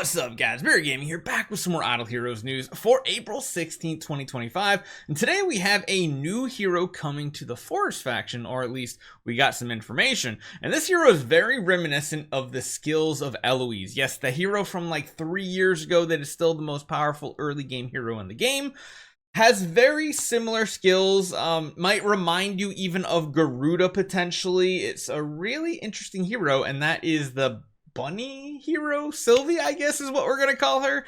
What's up, guys? Mirror Gaming here, back with some more Idle Heroes news for April 16th, 2025. And today we have a new hero coming to the Forest faction, or at least we got some information. And this hero is very reminiscent of the skills of Eloise. Yes, the hero from like 3 years ago that is still the most powerful early game hero in the game. Has very similar skills, might remind you even of Garuda potentially. It's a really interesting hero, and that is the bunny hero, Sylvie, I guess is what we're gonna call her.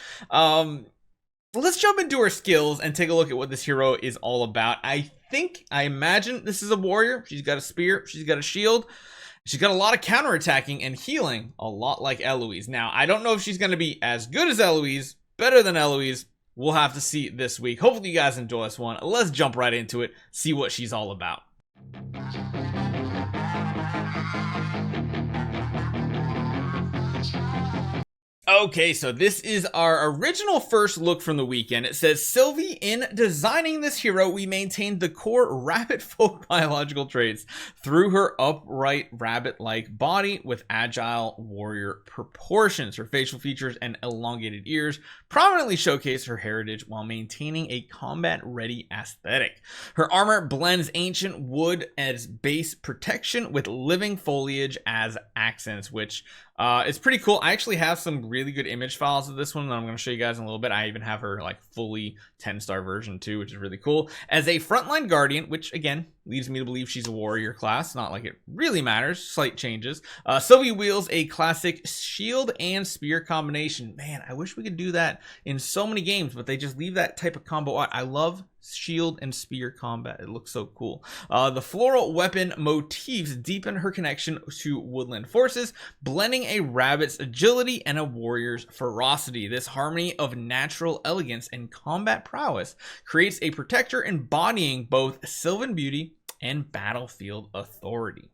Let's jump into her skills and take a look at what this hero is all about. I imagine this is a warrior. She's got a spear, she's got a shield, she's got a lot of counterattacking and healing, a lot like Eloise. Now, I don't know if she's gonna be as good as Eloise, better than Eloise. We'll have to see this week. Hopefully you guys enjoy this one. Let's jump right into it, see what she's all about. Okay, so this is our original first look from the weekend. It says, Sylvie, in designing this hero, we maintained the core rabbit folk biological traits through her upright rabbit-like body with agile warrior proportions. Her facial features and elongated ears prominently showcase her heritage while maintaining a combat-ready aesthetic. Her armor blends ancient wood as base protection with living foliage as accents, which it's pretty cool. I actually have some really good image files of this one that I'm going to show you guys in a little bit. I even have her like fully 10-star version too, which is really cool. As a frontline guardian, which again leads me to believe she's a warrior class. Not like it really matters. Slight changes. Sylvie wields a classic shield and spear combination. Man, I wish we could do that in so many games, but they just leave that type of combo out. I love shield and spear combat. It looks so cool. The floral weapon motifs deepen her connection to woodland forces, blending a rabbit's agility and a warrior's ferocity. This harmony of natural elegance and combat prowess creates a protector embodying both sylvan beauty and battlefield authority.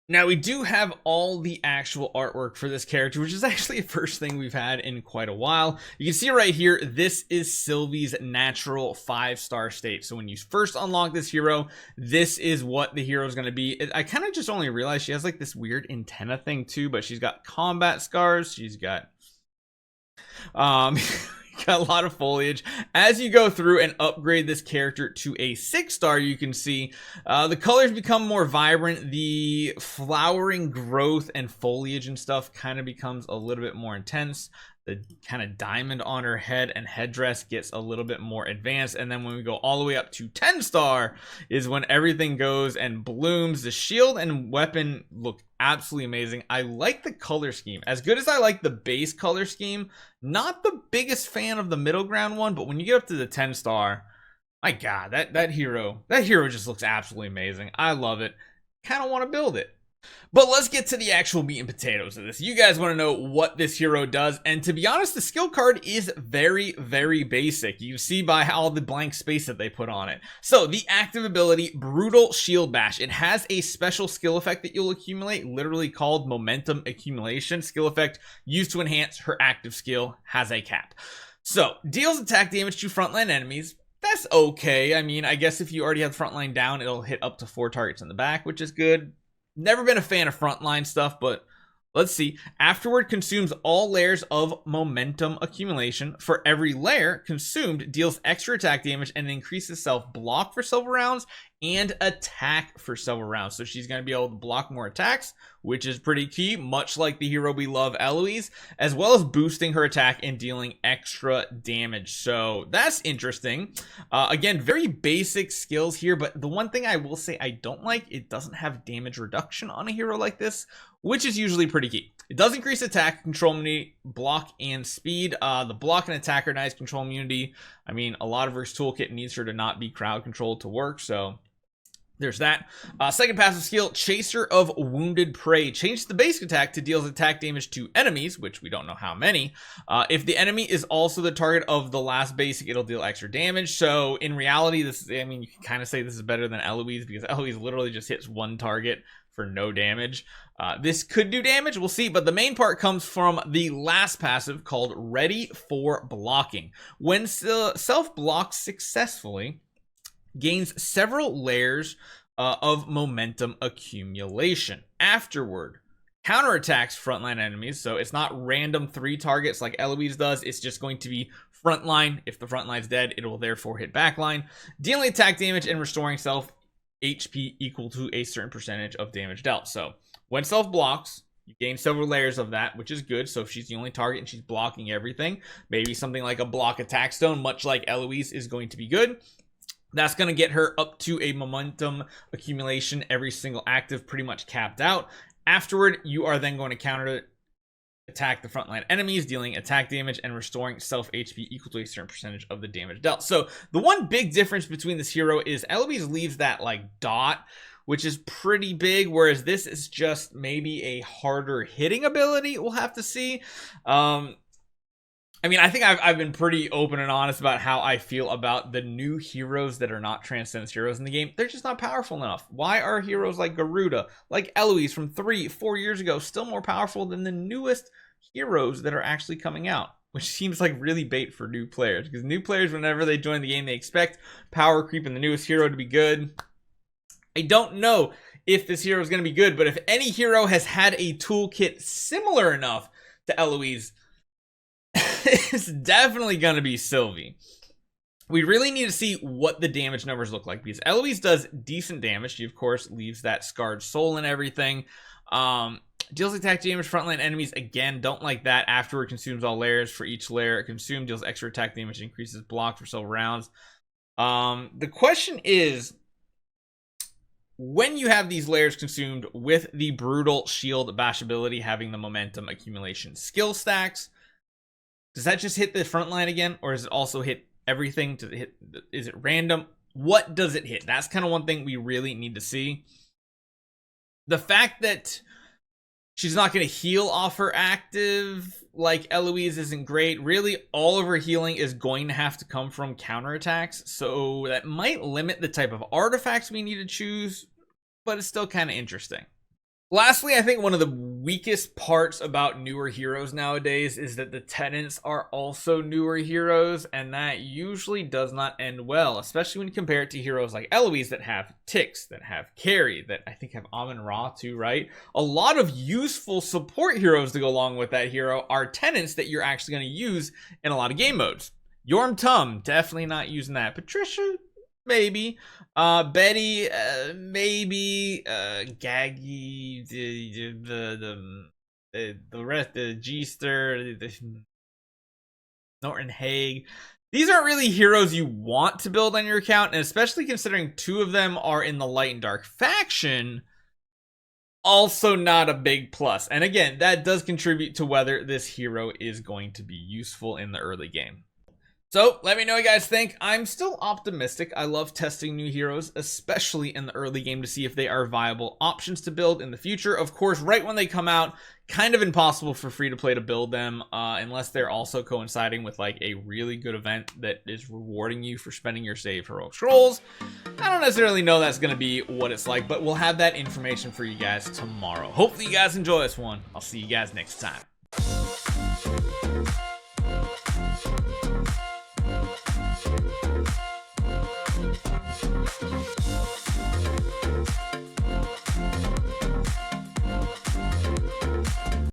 Now, we do have all the actual artwork for this character, which is actually the first thing we've had in quite a while. You can see right here, this is Sylvie's natural 5-star state. So when you first unlock this hero, this is what the hero is going to be. I kind of just only realized she has like this weird antenna thing too, but she's got combat scars. She's got got a lot of foliage. As you go through and upgrade this character to a 6-star, you can see the colors become more vibrant. The flowering growth and foliage and stuff kind of becomes a little bit more intense. The kind of diamond on her head and headdress gets a little bit more advanced. And then when we go all the way up to 10-star is when everything goes and blooms. The shield and weapon look absolutely amazing. I like the color scheme. As good as I like the base color scheme, not the biggest fan of the middle ground one, but when you get up to the 10-star, my God, that hero just looks absolutely amazing. I love it. Kind of want to build it. But let's get to the actual meat and potatoes of this. You guys want to know what this hero does, and to be honest, the skill card is very, very basic. You see by all the blank space that they put on it. So the active ability, Brutal Shield Bash. It has a special skill effect that you'll accumulate, literally called Momentum Accumulation. Skill effect used to enhance her active skill, has a cap. So deals attack damage to frontline enemies. That's okay. I mean, I guess if you already have frontline down, it'll hit up to 4 targets in the back, which is good. Never been a fan of frontline stuff, but let's see. Afterward consumes all layers of momentum accumulation. For every layer consumed, deals extra attack damage and increases self-block for several rounds and attack for several rounds. So she's going to be able to block more attacks, which is pretty key, much like the hero we love, Eloise, as well as boosting her attack and dealing extra damage. So that's interesting. Again, very basic skills here, but the one thing I will say I don't like, it doesn't have damage reduction on a hero like this, which is usually pretty key. It does increase attack, control immunity, block, and speed. The block and attack are nice. Control immunity, I mean, a lot of her toolkit needs her to not be crowd controlled to work, so there's that. Second passive skill, Chaser of Wounded Prey. Change the basic attack to deals attack damage to enemies, which we don't know how many. If the enemy is also the target of the last basic, it'll deal extra damage. So in reality, this is, I mean, you can kind of say this is better than Eloise, because Eloise literally just hits one target for no damage. This could do damage, we'll see, but the main part comes from the last passive called Ready for Blocking. When self-blocks successfully, gains several layers of momentum accumulation. Afterward, counterattacks frontline enemies. So it's not random 3 targets like Eloise does. It's just going to be frontline. If the frontline's dead, it will therefore hit backline, dealing attack damage and restoring self HP equal to a certain percentage of damage dealt. So when self blocks, you gain several layers of that, which is good. So if she's the only target and she's blocking everything, maybe something like a block attack stone, much like Eloise, is going to be good. That's going to get her up to a momentum accumulation every single active, pretty much capped out. Afterward, you are then going to counter attack the frontline enemies, dealing attack damage and restoring self HP equal to a certain percentage of the damage dealt. So the one big difference between this hero is Eloise leaves that like dot, which is pretty big, whereas this is just maybe a harder hitting ability. We'll have to see. I mean, I think I've been pretty open and honest about how I feel about the new heroes that are not Transcendence heroes in the game. They're just not powerful enough. Why are heroes like Garuda, like Eloise from 3-4 years ago, still more powerful than the newest heroes that are actually coming out? Which seems like really bait for new players, because new players, whenever they join the game, they expect power creep in the newest hero to be good. I don't know if this hero is going to be good, but if any hero has had a toolkit similar enough to Eloise, it's definitely going to be Sylvie. We really need to see what the damage numbers look like, because Eloise does decent damage. She, of course, leaves that scarred soul and everything. Deals attack damage frontline enemies. Again, don't like that. Afterward, consumes all layers. For each layer it consumed, deals extra attack damage, increases block for several rounds. The question is, when you have these layers consumed with the brutal shield bash ability having the momentum accumulation skill stacks, does that just hit the front line again, or does it also hit everything? Is it random? What does it hit? That's kind of one thing we really need to see. The fact that she's not going to heal off her active like Eloise isn't great. Really, all of her healing is going to have to come from counterattacks, so that might limit the type of artifacts we need to choose, but it's still kind of interesting. Lastly, I think one of the weakest parts about newer heroes nowadays is that the Tenants are also newer heroes, and that usually does not end well, especially when you compare it to heroes like Eloise that have ticks, that have carry, that I think have Amun-Ra too, right? A lot of useful support heroes to go along with that hero are Tenants that you're actually going to use in a lot of game modes. Yorm Tum, definitely not using that. Patricia, maybe. Betty, maybe. Gaggy, the rest, the G-Ster, the Norton Haig. These aren't really heroes you want to build on your account, and especially considering 2 of them are in the Light and Dark faction, also not a big plus. And again, that does contribute to whether this hero is going to be useful in the early game. So let me know what you guys think. I'm still optimistic. I love testing new heroes, especially in the early game, to see if they are viable options to build in the future. Of course, right when they come out, kind of impossible for free to play to build them, unless they're also coinciding with like a really good event that is rewarding you for spending your save heroic scrolls. I don't necessarily know that's going to be what it's like, but we'll have that information for you guys tomorrow. Hopefully you guys enjoy this one. I'll see you guys next time.